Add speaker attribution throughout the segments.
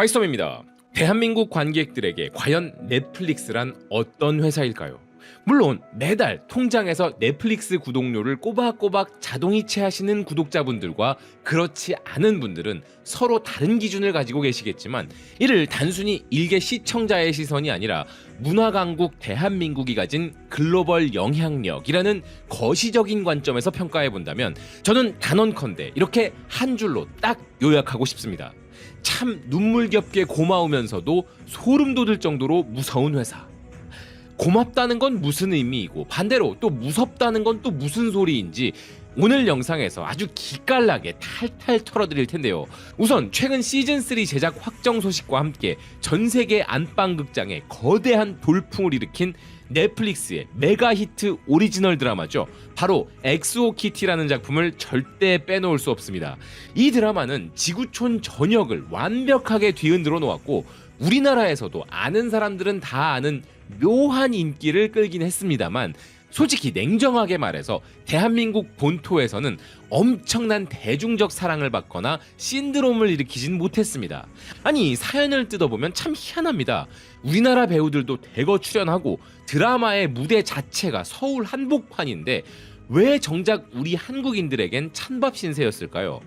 Speaker 1: 하이스톰입니다. 대한민국 관객들에게 과연 넷플릭스란 어떤 회사일까요? 물론 매달 통장에서 넷플릭스 구독료를 꼬박꼬박 자동이체하시는 구독자분들과 그렇지 않은 분들은 서로 다른 기준을 가지고 계시겠지만, 이를 단순히 일개 시청자의 시선이 아니라 문화강국 대한민국이 가진 글로벌 영향력이라는 거시적인 관점에서 평가해본다면 저는 단언컨대 이렇게 한 줄로 딱 요약하고 싶습니다. 참 눈물겹게 고마우면서도 소름 돋을 정도로 무서운 회사. 고맙다는 건 무슨 의미이고 반대로 또 무섭다는 건 또 무슨 소리인지 오늘 영상에서 아주 기깔나게 탈탈 털어드릴 텐데요. 우선 최근 시즌3 제작 확정 소식과 함께 전세계 안방극장에 거대한 돌풍을 일으킨 넷플릭스의 메가 히트 오리지널 드라마죠. 바로 엑소키티라는 작품을 절대 빼놓을 수 없습니다. 이 드라마는 지구촌 전역을 완벽하게 뒤흔들어 놓았고, 우리나라에서도 아는 사람들은 다 아는 묘한 인기를 끌긴 했습니다만, 솔직히 냉정하게 말해서 대한민국 본토에서는 엄청난 대중적 사랑을 받거나 신드롬을 일으키진 못했습니다. 아니, 사연을 뜯어보면 참 희한합니다. 우리나라 배우들도 대거 출연하고 드라마의 무대 자체가 서울 한복판인데 왜 정작 우리 한국인들에겐 찬밥 신세였을까요?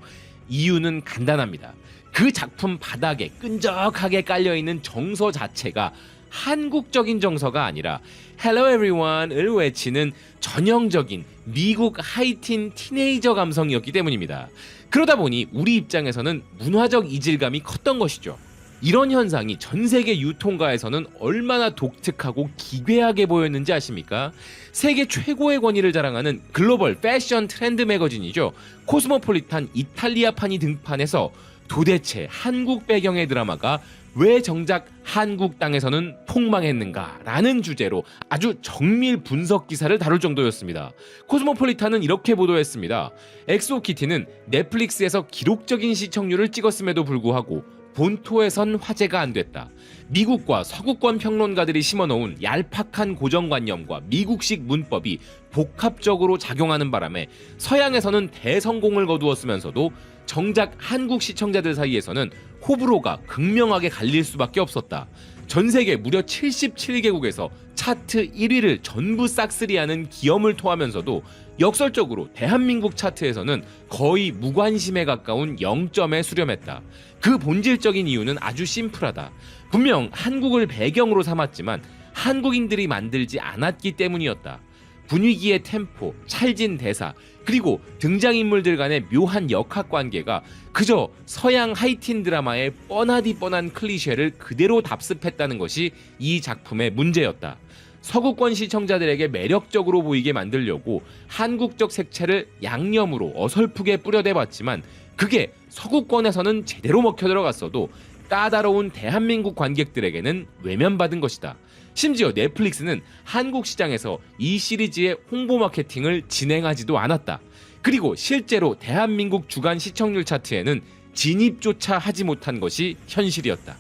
Speaker 1: 이유는 간단합니다. 그 작품 바닥에 끈적하게 깔려있는 정서 자체가 한국적인 정서가 아니라 Hello everyone을 외치는 전형적인 미국 하이틴 티네이저 감성이었기 때문입니다. 그러다 보니 우리 입장에서는 문화적 이질감이 컸던 것이죠. 이런 현상이 전 세계 유통가에서는 얼마나 독특하고 기괴하게 보였는지 아십니까? 세계 최고의 권위를 자랑하는 글로벌 패션 트렌드 매거진이죠. 코스모폴리탄 이탈리아판이 등판해서 도대체 한국 배경의 드라마가 왜 정작 한국 땅에서는 폭망했는가라는 주제로 아주 정밀 분석 기사를 다룰 정도였습니다. 코스모폴리탄은 이렇게 보도했습니다. 엑소키티는 넷플릭스에서 기록적인 시청률을 찍었음에도 불구하고 본토에선 화제가 안 됐다. 미국과 서구권 평론가들이 심어놓은 얄팍한 고정관념과 미국식 문법이 복합적으로 작용하는 바람에 서양에서는 대성공을 거두었으면서도 정작 한국 시청자들 사이에서는 호불호가 극명하게 갈릴 수밖에 없었다. 전 세계 무려 77개국에서 차트 1위를 전부 싹쓸이하는 기염을 토하면서도 역설적으로 대한민국 차트에서는 거의 무관심에 가까운 0점에 수렴했다. 그 본질적인 이유는 아주 심플하다. 분명 한국을 배경으로 삼았지만 한국인들이 만들지 않았기 때문이었다. 분위기의 템포, 찰진 대사, 그리고 등장인물들 간의 묘한 역학관계가 그저 서양 하이틴 드라마의 뻔하디 뻔한 클리셰를 그대로 답습했다는 것이 이 작품의 문제였다. 서구권 시청자들에게 매력적으로 보이게 만들려고 한국적 색채를 양념으로 어설프게 뿌려대봤지만 그게 서구권에서는 제대로 먹혀들어갔어도 까다로운 대한민국 관객들에게는 외면받은 것이다. 심지어 넷플릭스는 한국 시장에서 이 시리즈의 홍보 마케팅을 진행하지도 않았다. 그리고 실제로 대한민국 주간 시청률 차트에는 진입조차 하지 못한 것이 현실이었다.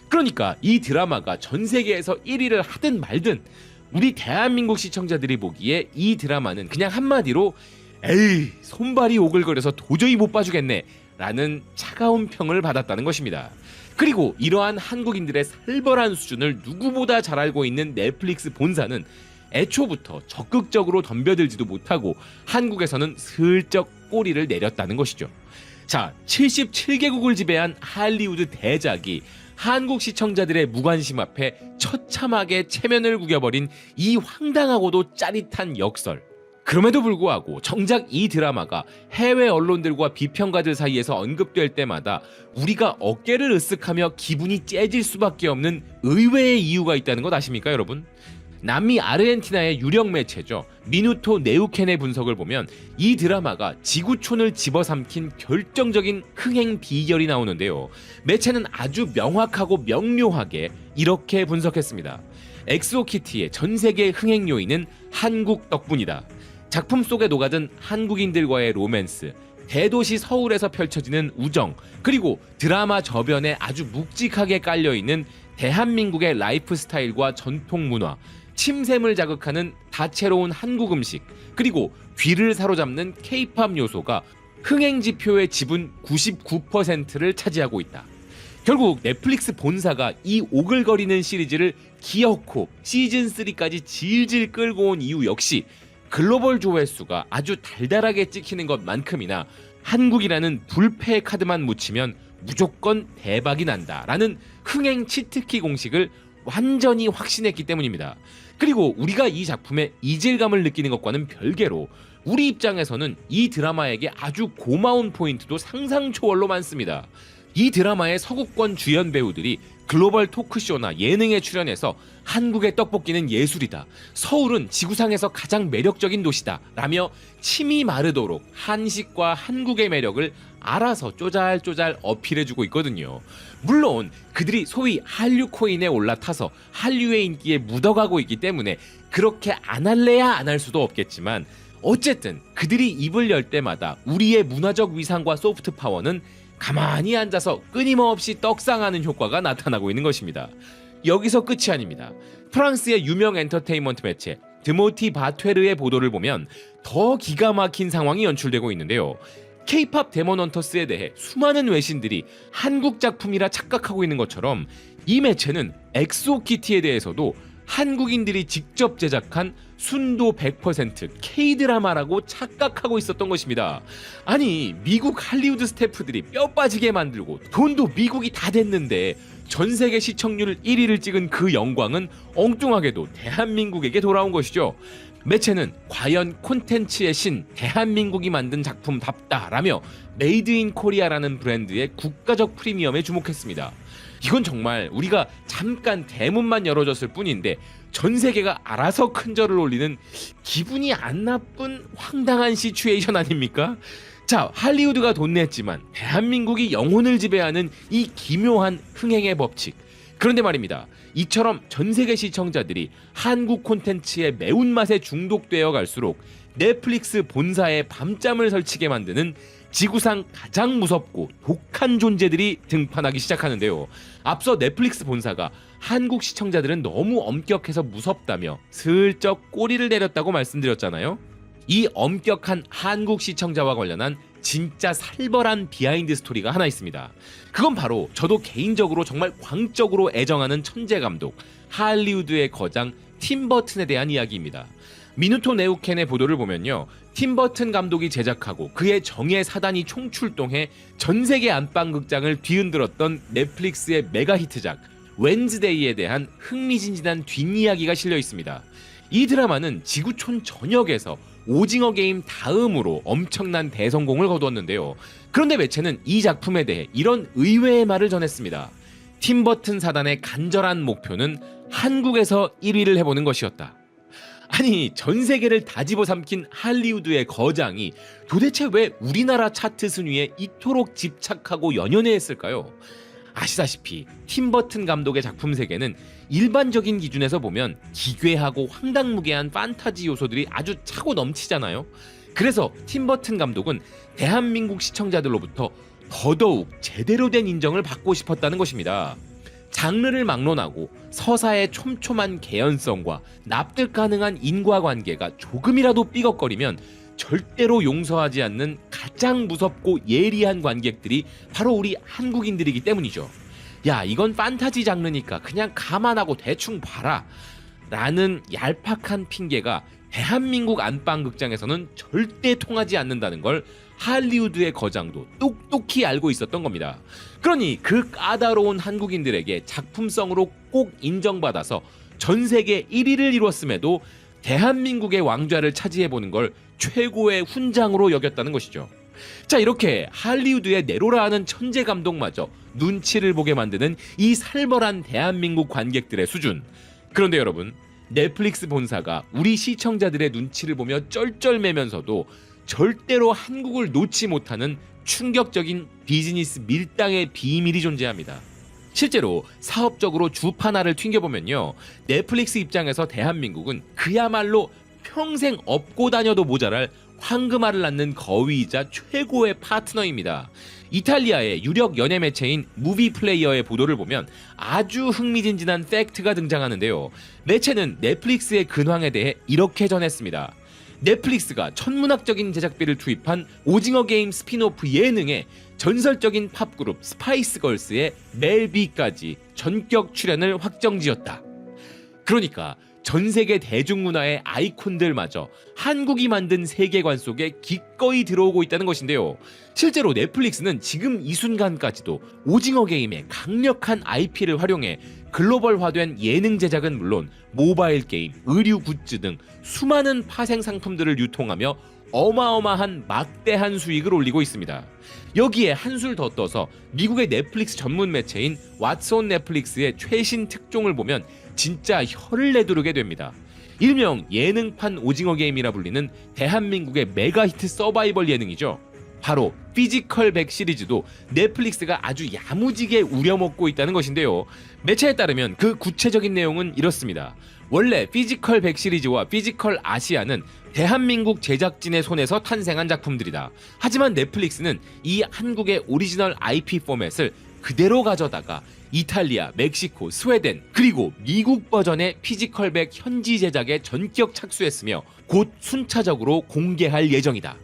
Speaker 1: 그러니까 이 드라마가 전 세계에서 1위를 하든 말든 우리 대한민국 시청자들이 보기에 이 드라마는 그냥 한마디로 에이, 손발이 오글거려서 도저히 못 봐주겠네 라는 차가운 평을 받았다는 것입니다. 그리고 이러한 한국인들의 살벌한 수준을 누구보다 잘 알고 있는 넷플릭스 본사는 애초부터 적극적으로 덤벼들지도 못하고 한국에서는 슬쩍 꼬리를 내렸다는 것이죠. 자, 77개국을 지배한 할리우드 대작이 한국 시청자들의 무관심 앞에 처참하게 체면을 구겨버린 이 황당하고도 짜릿한 역설. 그럼에도 불구하고 정작 이 드라마가 해외 언론들과 비평가들 사이에서 언급될 때마다 우리가 어깨를 으쓱하며 기분이 째질 수밖에 없는 의외의 이유가 있다는 것 아십니까, 여러분? 남미 아르헨티나의 유력 매체죠. 미누토 네우켄의 분석을 보면 이 드라마가 지구촌을 집어삼킨 결정적인 흥행 비결이 나오는데요. 매체는 아주 명확하고 명료하게 이렇게 분석했습니다. 엑소키티의 전 세계 흥행 요인은 한국 덕분이다. 작품 속에 녹아든 한국인들과의 로맨스, 대도시 서울에서 펼쳐지는 우정, 그리고 드라마 저변에 아주 묵직하게 깔려있는 대한민국의 라이프 스타일과 전통 문화, 침샘을 자극하는 다채로운 한국 음식, 그리고 귀를 사로잡는 K-팝 요소가 흥행 지표의 지분 99%를 차지하고 있다. 결국 넷플릭스 본사가 이 오글거리는 시리즈를 기어코 시즌3까지 질질 끌고 온 이유 역시 글로벌 조회수가 아주 달달하게 찍히는 것만큼이나 한국이라는 불패 카드만 묻히면 무조건 대박이 난다라는 흥행 치트키 공식을 완전히 확신했기 때문입니다. 그리고 우리가 이 작품의 이질감을 느끼는 것과는 별개로 우리 입장에서는 이 드라마에게 아주 고마운 포인트도 상상 초월로 많습니다. 이 드라마의 서구권 주연 배우들이 글로벌 토크쇼나 예능에 출연해서 한국의 떡볶이는 예술이다, 서울은 지구상에서 가장 매력적인 도시다 라며 침이 마르도록 한식과 한국의 매력을 알아서 쪼잘쪼잘 어필해주고 있거든요. 물론 그들이 소위 한류 코인에 올라타서 한류의 인기에 묻어가고 있기 때문에 그렇게 안 할래야 안 할 수도 없겠지만, 어쨌든 그들이 입을 열 때마다 우리의 문화적 위상과 소프트 파워는 가만히 앉아서 끊임없이 떡상하는 효과가 나타나고 있는 것입니다. 여기서 끝이 아닙니다. 프랑스의 유명 엔터테인먼트 매체 드모티 바퇴르의 보도를 보면 더 기가 막힌 상황이 연출되고 있는데요. K-팝 데몬 헌터스에 대해 수많은 외신들이 한국 작품이라 착각하고 있는 것처럼 이 매체는 엑소키티에 대해서도 한국인들이 직접 제작한 순도 100% K-드라마라고 착각하고 있었던 것입니다. 아니, 미국 할리우드 스태프들이 뼈 빠지게 만들고 돈도 미국이 다 됐는데 전 세계 시청률 1위를 찍은 그 영광은 엉뚱하게도 대한민국에게 돌아온 것이죠. 매체는 과연 콘텐츠의 신 대한민국이 만든 작품답다라며 메이드 인 코리아라는 브랜드의 국가적 프리미엄에 주목했습니다. 이건 정말 우리가 잠깐 대문만 열어줬을 뿐인데 전 세계가 알아서 큰절을 올리는 기분이 안 나쁜 황당한 시츄에이션 아닙니까? 자, 할리우드가 돈 냈지만 대한민국이 영혼을 지배하는 이 기묘한 흥행의 법칙. 그런데 말입니다. 이처럼 전 세계 시청자들이 한국 콘텐츠의 매운맛에 중독되어 갈수록 넷플릭스 본사에 밤잠을 설치게 만드는 지구상 가장 무섭고 독한 존재들이 등판하기 시작하는데요. 앞서 넷플릭스 본사가 한국 시청자들은 너무 엄격해서 무섭다며 슬쩍 꼬리를 내렸다고 말씀드렸잖아요. 이 엄격한 한국 시청자와 관련한 진짜 살벌한 비하인드 스토리가 하나 있습니다. 그건 바로 저도 개인적으로 정말 광적으로 애정하는 천재 감독 할리우드의 거장 팀 버튼에 대한 이야기입니다. 미누토 네우켄의 보도를 보면요, 팀 버튼 감독이 제작하고 그의 정예 사단이 총출동해 전 세계 안방극장을 뒤흔들었던 넷플릭스의 메가 히트작 웬즈데이에 대한 흥미진진한 뒷이야기가 실려 있습니다. 이 드라마는 지구촌 전역에서 오징어 게임 다음으로 엄청난 대성공을 거두었는데요. 그런데 매체는 이 작품에 대해 이런 의외의 말을 전했습니다. 팀 버튼 사단의 간절한 목표는 한국에서 1위를 해보는 것이었다. 아니, 전 세계를 다 집어삼킨 할리우드의 거장이 도대체 왜 우리나라 차트 순위에 이토록 집착하고 연연해 했을까요? 아시다시피 팀 버튼 감독의 작품 세계는 일반적인 기준에서 보면 기괴하고 황당무계한 판타지 요소들이 아주 차고 넘치잖아요. 그래서 팀 버튼 감독은 대한민국 시청자들로부터 더더욱 제대로 된 인정을 받고 싶었다는 것입니다. 장르를 막론하고 서사의 촘촘한 개연성과 납득 가능한 인과관계가 조금이라도 삐걱거리면 절대로 용서하지 않는 가장 무섭고 예리한 관객들이 바로 우리 한국인들이기 때문이죠. 야, 이건 판타지 장르니까 그냥 감안하고 대충 봐라 라는 얄팍한 핑계가 대한민국 안방극장에서는 절대 통하지 않는다는 걸 할리우드의 거장도 똑똑히 알고 있었던 겁니다. 그러니 그 까다로운 한국인들에게 작품성으로 꼭 인정받아서 전 세계 1위를 이뤘음에도 대한민국의 왕좌를 차지해보는 걸 최고의 훈장으로 여겼다는 것이죠. 자, 이렇게 할리우드의 네로라 하는 천재 감독마저 눈치를 보게 만드는 이 살벌한 대한민국 관객들의 수준. 그런데 여러분, 넷플릭스 본사가 우리 시청자들의 눈치를 보며 쩔쩔매면서도 절대로 한국을 놓지 못하는 충격적인 비즈니스 밀당의 비밀이 존재합니다. 실제로 사업적으로 주파나를 튕겨보면요, 넷플릭스 입장에서 대한민국은 그야말로 평생 업고 다녀도 모자랄 황금알을 낳는 거위이자 최고의 파트너입니다. 이탈리아의 유력 연예 매체인 무비플레이어의 보도를 보면 아주 흥미진진한 팩트가 등장하는데요. 매체는 넷플릭스의 근황에 대해 이렇게 전했습니다. 넷플릭스가 천문학적인 제작비를 투입한 오징어 게임 스피노프 예능에 전설적인 팝그룹 스파이스걸스의 멜비까지 전격 출연을 확정지었다. 그러니까 전 세계 대중문화의 아이콘들마저 한국이 만든 세계관 속에 기꺼이 들어오고 있다는 것인데요. 실제로 넷플릭스는 지금 이 순간까지도 오징어 게임의 강력한 IP를 활용해 글로벌화된 예능 제작은 물론 모바일 게임, 의류 굿즈 등 수많은 파생 상품들을 유통하며 어마어마한 막대한 수익을 올리고 있습니다. 여기에 한술 더 떠서 미국의 넷플릭스 전문 매체인 왓츠 온 넷플릭스의 최신 특종을 보면 진짜 혀를 내두르게 됩니다. 일명 예능판 오징어 게임이라 불리는 대한민국의 메가히트 서바이벌 예능이죠. 바로 피지컬 100 시리즈도 넷플릭스가 아주 야무지게 우려먹고 있다는 것인데요. 매체에 따르면 그 구체적인 내용은 이렇습니다. 원래 피지컬 100 시리즈와 피지컬 아시아는 대한민국 제작진의 손에서 탄생한 작품들이다. 하지만 넷플릭스는 이 한국의 오리지널 IP 포맷을 그대로 가져다가 이탈리아, 멕시코, 스웨덴 그리고 미국 버전의 피지컬 100 현지 제작에 전격 착수했으며 곧 순차적으로 공개할 예정이다.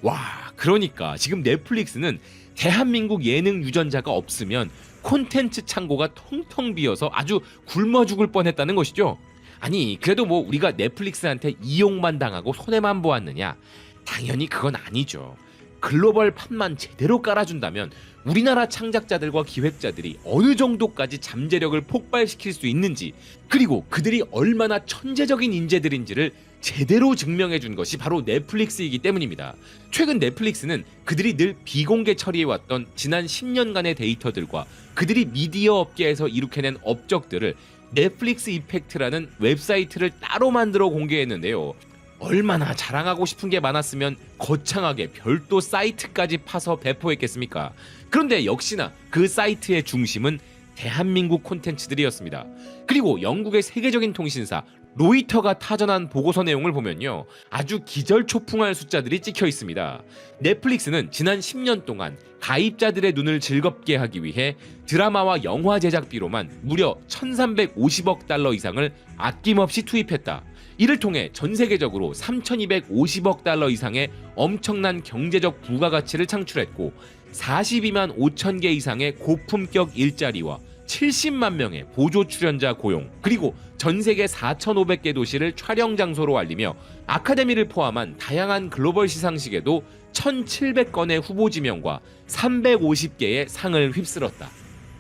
Speaker 1: 와, 그러니까 지금 넷플릭스는 대한민국 예능 유전자가 없으면 콘텐츠 창고가 텅텅 비어서 아주 굶어 죽을 뻔했다는 것이죠. 아니, 그래도 뭐 우리가 넷플릭스한테 이용만 당하고 손해만 보았느냐? 당연히 그건 아니죠. 글로벌 판만 제대로 깔아준다면 우리나라 창작자들과 기획자들이 어느 정도까지 잠재력을 폭발시킬 수 있는지, 그리고 그들이 얼마나 천재적인 인재들인지를 제대로 증명해준 것이 바로 넷플릭스이기 때문입니다. 최근 넷플릭스는 그들이 늘 비공개 처리해왔던 지난 10년간의 데이터들과 그들이 미디어 업계에서 이룩해낸 업적들을 넷플릭스 이펙트라는 웹사이트를 따로 만들어 공개했는데요. 얼마나 자랑하고 싶은 게 많았으면 거창하게 별도 사이트까지 파서 배포했겠습니까? 그런데 역시나 그 사이트의 중심은 대한민국 콘텐츠들이었습니다. 그리고 영국의 세계적인 통신사 로이터가 타전한 보고서 내용을 보면요, 아주 기절초풍할 숫자들이 찍혀 있습니다. 넷플릭스는 지난 10년 동안 가입자들의 눈을 즐겁게 하기 위해 드라마와 영화 제작비로만 무려 1350억 달러 이상을 아낌없이 투입했다. 이를 통해 전 세계적으로 3250억 달러 이상의 엄청난 경제적 부가가치를 창출했고 42만 5천 개 이상의 고품격 일자리와 70만 명의 보조 출연자 고용, 그리고 전 세계 4,500개 도시를 촬영 장소로 알리며 아카데미를 포함한 다양한 글로벌 시상식에도 1,700건의 후보 지명과 350개의 상을 휩쓸었다.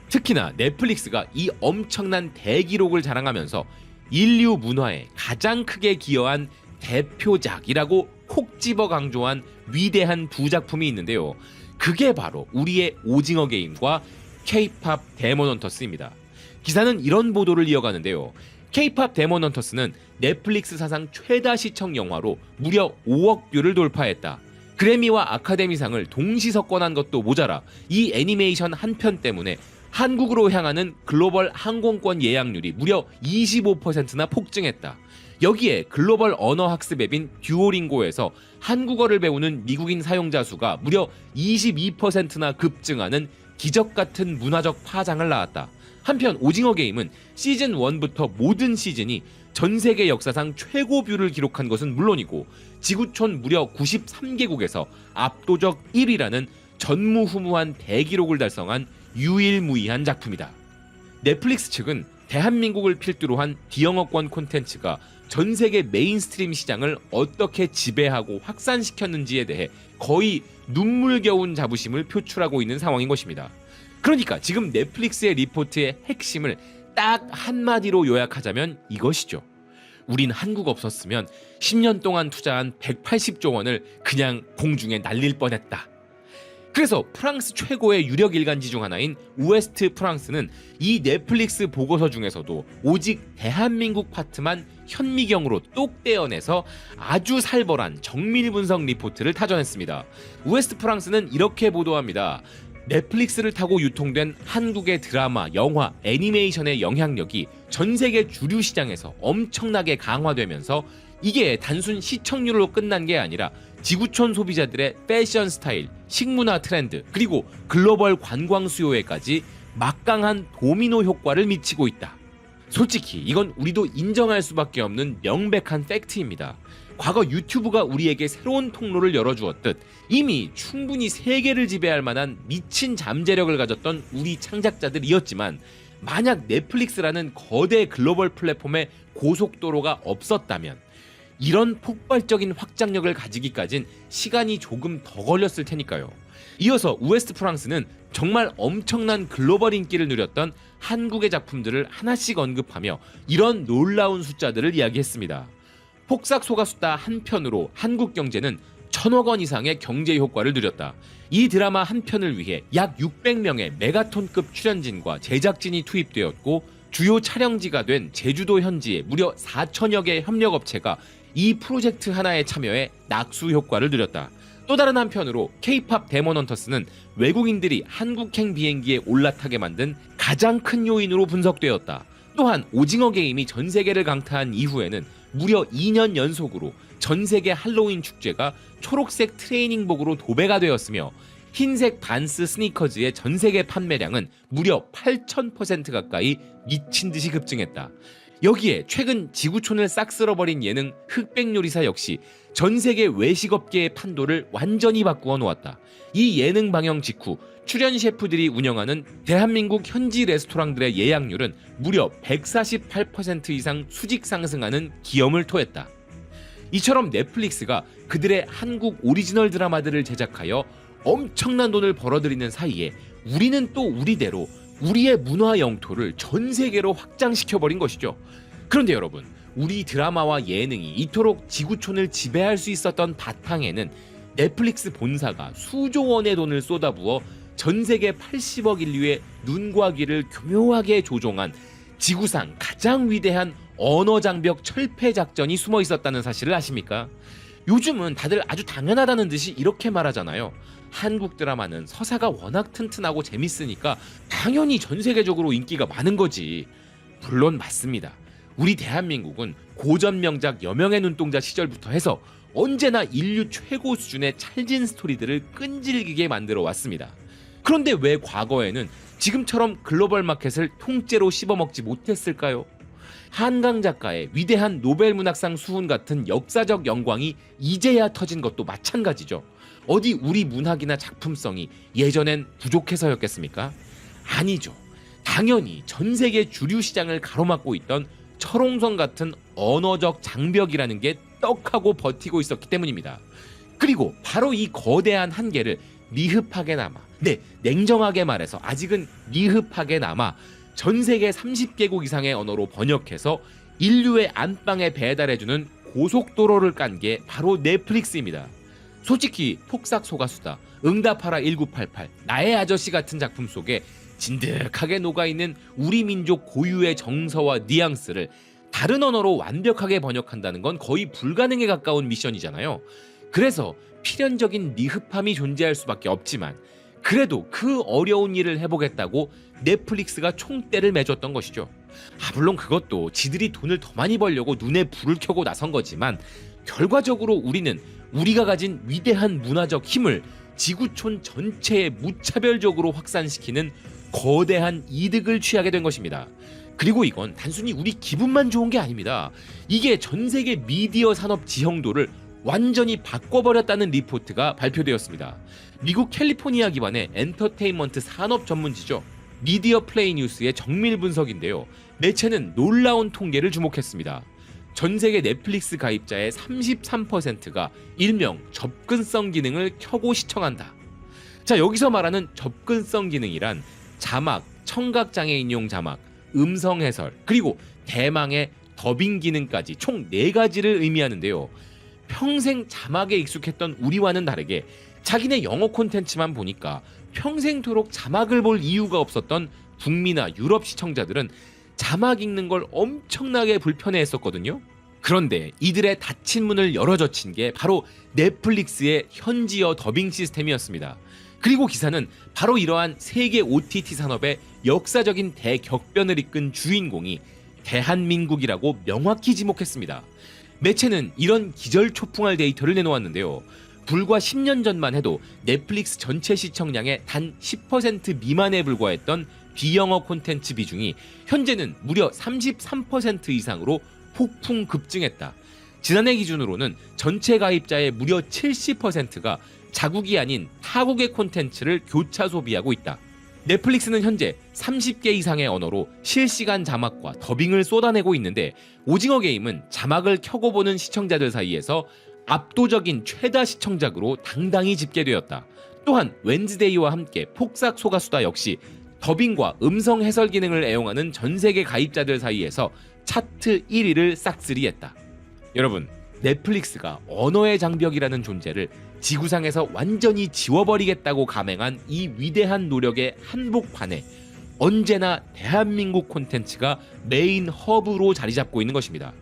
Speaker 1: 특히나 넷플릭스가 이 엄청난 대기록을 자랑하면서 인류 문화에 가장 크게 기여한 대표작이라고 콕 집어 강조한 위대한 두 작품이 있는데요. 그게 바로 우리의 오징어 게임과 K-팝 데몬 헌터스입니다. 기사는 이런 보도를 이어가는데요. K-팝 데몬 헌터스는 넷플릭스 사상 최다 시청 영화로 무려 5억 뷰를 돌파했다. 그래미와 아카데미상을 동시 석권한 것도 모자라 이 애니메이션 한 편 때문에 한국으로 향하는 글로벌 항공권 예약률이 무려 25%나 폭증했다. 여기에 글로벌 언어 학습 앱인 듀오링고에서 한국어를 배우는 미국인 사용자 수가 무려 22%나 급증하는 기적 같은 문화적 파장을 낳았다. 한편 오징어 게임은 시즌 1부터 모든 시즌이 전 세계 역사상 최고 뷰를 기록한 것은 물론이고 지구촌 무려 93개국에서 압도적 1위라는 전무후무한 대기록을 달성한 유일무이한 작품이다. 넷플릭스 측은 대한민국을 필두로 한 비영어권 콘텐츠가 전 세계 메인스트림 시장을 어떻게 지배하고 확산시켰는지에 대해 거의 눈물겨운 자부심을 표출하고 있는 상황인 것입니다. 그러니까 지금 넷플릭스의 리포트의 핵심을 딱 한마디로 요약하자면 이것이죠. 우린 한국 없었으면 10년 동안 투자한 180조 원을 그냥 공중에 날릴 뻔했다. 그래서 프랑스 최고의 유력 일간지 중 하나인 우에스트 프랑스는 이 넷플릭스 보고서 중에서도 오직 대한민국 파트만 현미경으로 똑 떼어내서 아주 살벌한 정밀 분석 리포트를 타전했습니다. 우에스트 프랑스는 이렇게 보도합니다. 넷플릭스를 타고 유통된 한국의 드라마, 영화, 애니메이션의 영향력이 전 세계 주류 시장에서 엄청나게 강화되면서 이게 단순 시청률로 끝난 게 아니라 지구촌 소비자들의 패션 스타일, 식문화 트렌드, 그리고 글로벌 관광 수요에까지 막강한 도미노 효과를 미치고 있다. 솔직히 이건 우리도 인정할 수밖에 없는 명백한 팩트입니다. 과거 유튜브가 우리에게 새로운 통로를 열어주었듯 이미 충분히 세계를 지배할 만한 미친 잠재력을 가졌던 우리 창작자들이었지만, 만약 넷플릭스라는 거대 글로벌 플랫폼의 고속도로가 없었다면 이런 폭발적인 확장력을 가지기까진 시간이 조금 더 걸렸을 테니까요. 이어서 우에스트 프랑스는 정말 엄청난 글로벌 인기를 누렸던 한국의 작품들을 하나씩 언급하며 이런 놀라운 숫자들을 이야기했습니다. 폭삭소가수다 한 편으로 한국 경제는 1,000억 원 이상의 경제 효과를 누렸다. 이 드라마 한 편을 위해 약 600명의 메가톤급 출연진과 제작진이 투입되었고, 주요 촬영지가 된 제주도 현지에 무려 4천여 개의 협력업체가 이 프로젝트 하나에 참여해 낙수 효과를 누렸다. 또 다른 한편으로 K-팝 데몬헌터스는 외국인들이 한국행 비행기에 올라타게 만든 가장 큰 요인으로 분석되었다. 또한 오징어 게임이 전 세계를 강타한 이후에는 무려 2년 연속으로 전 세계 할로윈 축제가 초록색 트레이닝복으로 도배가 되었으며, 흰색 반스 스니커즈의 전 세계 판매량은 무려 8,000% 가까이 미친 듯이 급증했다. 여기에 최근 지구촌을 싹 쓸어버린 예능 흑백요리사 역시 전 세계 외식업계의 판도를 완전히 바꾸어 놓았다. 이 예능 방영 직후 출연 셰프들이 운영하는 대한민국 현지 레스토랑들의 예약률은 무려 148% 이상 수직 상승하는 기염을 토했다. 이처럼 넷플릭스가 그들의 한국 오리지널 드라마들을 제작하여 엄청난 돈을 벌어들이는 사이에 우리는 또 우리대로 우리의 문화 영토를 전 세계로 확장시켜버린 것이죠. 그런데 여러분, 우리 드라마와 예능이 이토록 지구촌을 지배할 수 있었던 바탕에는 넷플릭스 본사가 수조 원의 돈을 쏟아부어 전 세계 80억 인류의 눈과 귀를 교묘하게 조종한 지구상 가장 위대한 언어장벽 철폐 작전이 숨어 있었다는 사실을 아십니까? 요즘은 다들 아주 당연하다는 듯이 이렇게 말하잖아요. 한국 드라마는 서사가 워낙 튼튼하고 재밌으니까 당연히 전 세계적으로 인기가 많은 거지. 물론 맞습니다. 우리 대한민국은 고전 명작 여명의 눈동자 시절부터 해서 언제나 인류 최고 수준의 찰진 스토리들을 끈질기게 만들어 왔습니다. 그런데 왜 과거에는 지금처럼 글로벌 마켓을 통째로 씹어먹지 못했을까요? 한강 작가의 위대한 노벨 문학상 수훈 같은 역사적 영광이 이제야 터진 것도 마찬가지죠. 어디 우리 문학이나 작품성이 예전엔 부족해서였겠습니까? 아니죠. 당연히 전 세계 주류 시장을 가로막고 있던 철옹성 같은 언어적 장벽이라는 게 떡하고 버티고 있었기 때문입니다. 그리고 바로 이 거대한 한계를 미흡하게나마, 냉정하게 말해서 아직은 미흡하게나마 전 세계 30개국 이상의 언어로 번역해서 인류의 안방에 배달해주는 고속도로를 깐 게 바로 넷플릭스입니다. 솔직히 폭삭소가수다, 응답하라 1988, 나의 아저씨 같은 작품 속에 진득하게 녹아있는 우리 민족 고유의 정서와 뉘앙스를 다른 언어로 완벽하게 번역한다는 건 거의 불가능에 가까운 미션이잖아요. 그래서 필연적인 미흡함이 존재할 수밖에 없지만, 그래도 그 어려운 일을 해보겠다고 넷플릭스가 총대를 매줬던 것이죠. 물론 그것도 지들이 돈을 더 많이 벌려고 눈에 불을 켜고 나선 거지만, 결과적으로 우리는 우리가 가진 위대한 문화적 힘을 지구촌 전체에 무차별적으로 확산시키는 거대한 이득을 취하게 된 것입니다. 그리고 이건 단순히 우리 기분만 좋은 게 아닙니다. 이게 전 세계 미디어 산업 지형도를 완전히 바꿔버렸다는 리포트가 발표되었습니다. 미국 캘리포니아 기반의 엔터테인먼트 산업 전문지죠. 미디어 플레이 뉴스의 정밀 분석인데요. 매체는 놀라운 통계를 주목했습니다. 전 세계 넷플릭스 가입자의 33%가 일명 접근성 기능을 켜고 시청한다. 자, 여기서 말하는 접근성 기능이란 자막, 청각장애인용 자막, 음성 해설, 그리고 대망의 더빙 기능까지 총 4가지를 의미하는데요. 평생 자막에 익숙했던 우리와는 다르게 자기네 영어 콘텐츠만 보니까 평생토록 자막을 볼 이유가 없었던 북미나 유럽 시청자들은 자막 읽는 걸 엄청나게 불편해했었거든요. 그런데 이들의 닫힌 문을 열어젖힌 게 바로 넷플릭스의 현지어 더빙 시스템이었습니다. 그리고 기사는 바로 이러한 세계 OTT 산업의 역사적인 대격변을 이끈 주인공이 대한민국이라고 명확히 지목했습니다. 매체는 이런 기절초풍할 데이터를 내놓았는데요. 불과 10년 전만 해도 넷플릭스 전체 시청량의 단 10% 미만에 불과했던 비영어 콘텐츠 비중이 현재는 무려 33% 이상으로 폭풍 급증했다. 지난해 기준으로는 전체 가입자의 무려 70%가 자국이 아닌 타국의 콘텐츠를 교차 소비하고 있다. 넷플릭스는 현재 30개 이상의 언어로 실시간 자막과 더빙을 쏟아내고 있는데 오징어 게임은 자막을 켜고 보는 시청자들 사이에서 압도적인 최다 시청작으로 당당히 집계되었다. 또한 웬즈데이와 함께 폭삭 소가수다 역시 더빙과 음성 해설 기능을 애용하는 전 세계 가입자들 사이에서 차트 1위를 싹쓸이했다. 여러분, 넷플릭스가 언어의 장벽이라는 존재를 지구상에서 완전히 지워버리겠다고 감행한 이 위대한 노력의 한복판에 언제나 대한민국 콘텐츠가 메인 허브로 자리 잡고 있는 것입니다.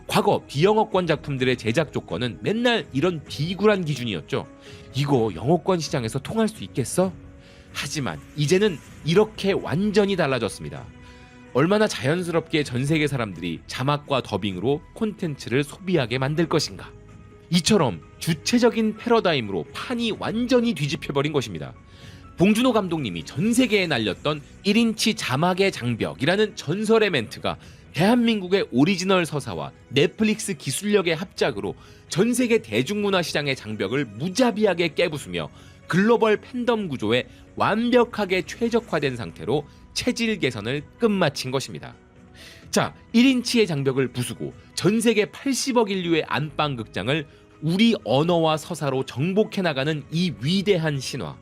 Speaker 1: 과거 비영어권 작품들의 제작 조건은 맨날 이런 비굴한 기준이었죠. 이거 영어권 시장에서 통할 수 있겠어? 하지만 이제는 이렇게 완전히 달라졌습니다. 얼마나 자연스럽게 전 세계 사람들이 자막과 더빙으로 콘텐츠를 소비하게 만들 것인가. 이처럼 주체적인 패러다임으로 판이 완전히 뒤집혀버린 것입니다. 봉준호 감독님이 전 세계에 날렸던 1인치 자막의 장벽이라는 전설의 멘트가 대한민국의 오리지널 서사와 넷플릭스 기술력의 합작으로 전 세계 대중문화 시장의 장벽을 무자비하게 깨부수며 글로벌 팬덤 구조에 완벽하게 최적화된 상태로 체질 개선을 끝마친 것입니다. 자, 1인치의 장벽을 부수고 전 세계 80억 인류의 안방 극장을 우리 언어와 서사로 정복해 나가는 이 위대한 신화.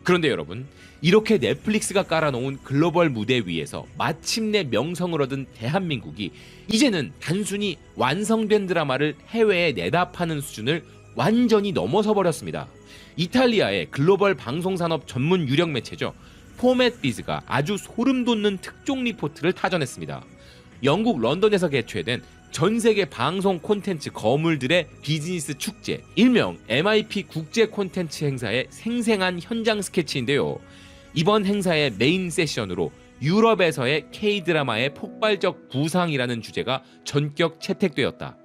Speaker 1: 그런데 여러분, 이렇게 넷플릭스가 깔아놓은 글로벌 무대 위에서 마침내 명성을 얻은 대한민국이 이제는 단순히 완성된 드라마를 해외에 내다 파는 수준을 완전히 넘어서 버렸습니다. 이탈리아의 글로벌 방송산업 전문 유력 매체죠. 포맷 비즈가 아주 소름 돋는 특종 리포트를 타전했습니다. 영국 런던에서 개최된 전 세계 방송 콘텐츠 거물들의 비즈니스 축제, 일명 MIP 국제 콘텐츠 행사의 생생한 현장 스케치인데요. 이번 행사의 메인 세션으로 유럽에서의 K-드라마의 폭발적 부상이라는 주제가 전격 채택되었다.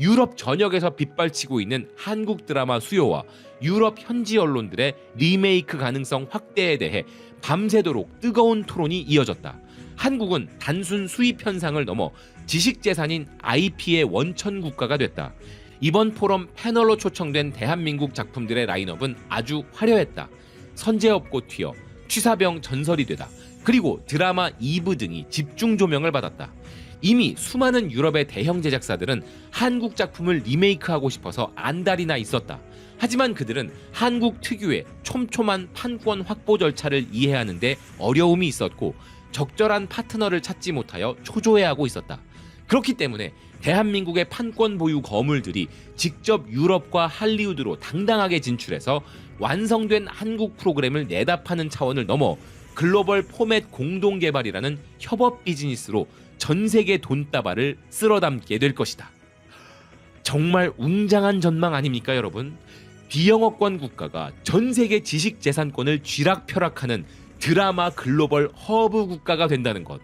Speaker 1: 유럽 전역에서 빗발치고 있는 한국 드라마 수요와 유럽 현지 언론들의 리메이크 가능성 확대에 대해 밤새도록 뜨거운 토론이 이어졌다. 한국은 단순 수입 현상을 넘어 지식재산인 IP의 원천 국가가 됐다. 이번 포럼 패널로 초청된 대한민국 작품들의 라인업은 아주 화려했다. 선제업고 튀어, 취사병 전설이 되다. 그리고 드라마 2부 등이 집중 조명을 받았다. 이미 수많은 유럽의 대형 제작사들은 한국 작품을 리메이크하고 싶어서 안달이나 있었다. 하지만 그들은 한국 특유의 촘촘한 판권 확보 절차를 이해하는데 어려움이 있었고 적절한 파트너를 찾지 못하여 초조해하고 있었다. 그렇기 때문에 대한민국의 판권 보유 거물들이 직접 유럽과 할리우드로 당당하게 진출해서 완성된 한국 프로그램을 내다 파는 차원을 넘어 글로벌 포맷 공동 개발이라는 협업 비즈니스로 전 세계 돈다발을 쓸어담게 될 것이다. 정말 웅장한 전망 아닙니까, 여러분? 비영어권 국가가 전 세계 지식 재산권을 쥐락펴락하는 드라마 글로벌 허브 국가가 된다는 것.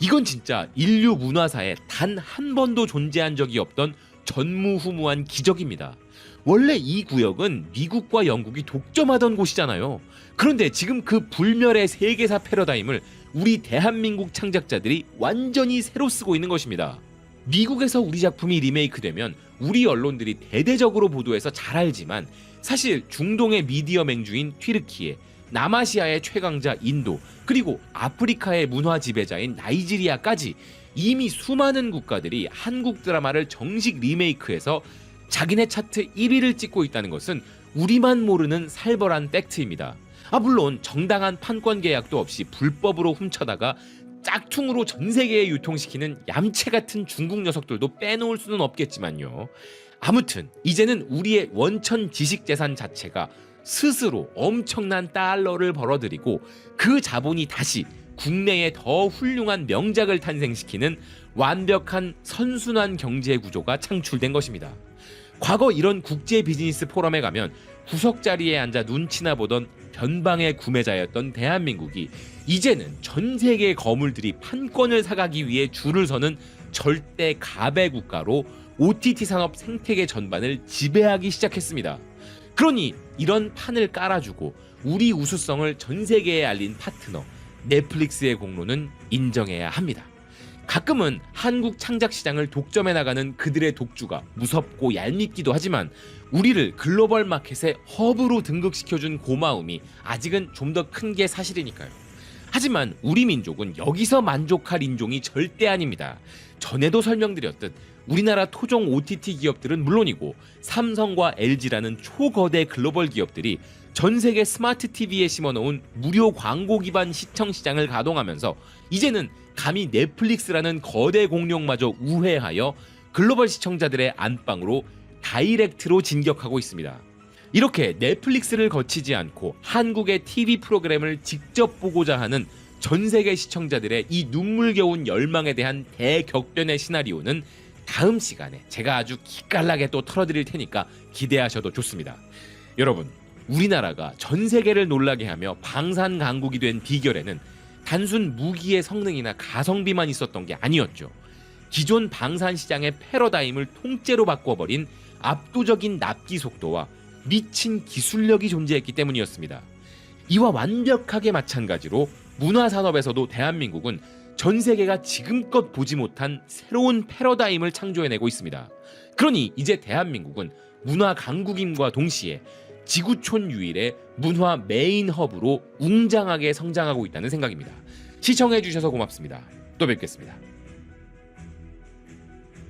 Speaker 1: 이건 진짜 인류 문화사에 단 한 번도 존재한 적이 없던 전무후무한 기적입니다. 원래 이 구역은 미국과 영국이 독점하던 곳이잖아요. 그런데 지금 그 불멸의 세계사 패러다임을 우리 대한민국 창작자들이 완전히 새로 쓰고 있는 것입니다. 미국에서 우리 작품이 리메이크되면 우리 언론들이 대대적으로 보도해서 잘 알지만 사실 중동의 미디어 맹주인 튀르키예, 남아시아의 최강자 인도, 그리고 아프리카의 문화 지배자인 나이지리아까지 이미 수많은 국가들이 한국 드라마를 정식 리메이크해서 자기네 차트 1위를 찍고 있다는 것은 우리만 모르는 살벌한 팩트입니다. 물론 정당한 판권 계약도 없이 불법으로 훔쳐다가 짝퉁으로 전 세계에 유통시키는 얌체 같은 중국 녀석들도 빼놓을 수는 없겠지만요. 아무튼 이제는 우리의 원천 지식재산 자체가 스스로 엄청난 달러를 벌어들이고 그 자본이 다시 국내에 더 훌륭한 명작을 탄생시키는 완벽한 선순환 경제 구조가 창출된 것입니다. 과거 이런 국제 비즈니스 포럼에 가면 구석 자리에 앉아 눈치나 보던 변방의 구매자였던 대한민국이 이제는 전 세계의 거물들이 판권을 사가기 위해 줄을 서는 절대 가배 국가로 OTT 산업 생태계 전반을 지배하기 시작했습니다. 그러니 이런 판을 깔아주고 우리 우수성을 전 세계에 알린 파트너 넷플릭스의 공로는 인정해야 합니다. 가끔은 한국 창작 시장을 독점해 나가는 그들의 독주가 무섭고 얄밉기도 하지만 우리를 글로벌 마켓의 허브로 등극시켜준 고마움이 아직은 좀 더 큰 게 사실이니까요. 하지만 우리 민족은 여기서 만족할 인종이 절대 아닙니다. 전에도 설명드렸듯 우리나라 토종 OTT 기업들은 물론이고 삼성과 LG라는 초거대 글로벌 기업들이 전 세계 스마트 TV에 심어놓은 무료 광고 기반 시청 시장을 가동하면서 이제는 감히 넷플릭스라는 거대 공룡마저 우회하여 글로벌 시청자들의 안방으로 다이렉트로 진격하고 있습니다. 이렇게 넷플릭스를 거치지 않고 한국의 TV 프로그램을 직접 보고자 하는 전 세계 시청자들의 이 눈물겨운 열망에 대한 대격변의 시나리오는 다음 시간에 제가 아주 기깔나게 또 털어드릴 테니까 기대하셔도 좋습니다. 여러분, 우리나라가 전 세계를 놀라게 하며 방산 강국이 된 비결에는 단순 무기의 성능이나 가성비만 있었던 게 아니었죠. 기존 방산 시장의 패러다임을 통째로 바꿔버린 압도적인 납기 속도와 미친 기술력이 존재했기 때문이었습니다. 이와 완벽하게 마찬가지로 문화산업에서도 대한민국은 전 세계가 지금껏 보지 못한 새로운 패러다임을 창조해내고 있습니다. 그러니 이제 대한민국은 문화 강국임과 동시에 지구촌 유일의 문화 메인 허브로 웅장하게 성장하고 있다는 생각입니다. 시청해주셔서 고맙습니다. 또 뵙겠습니다.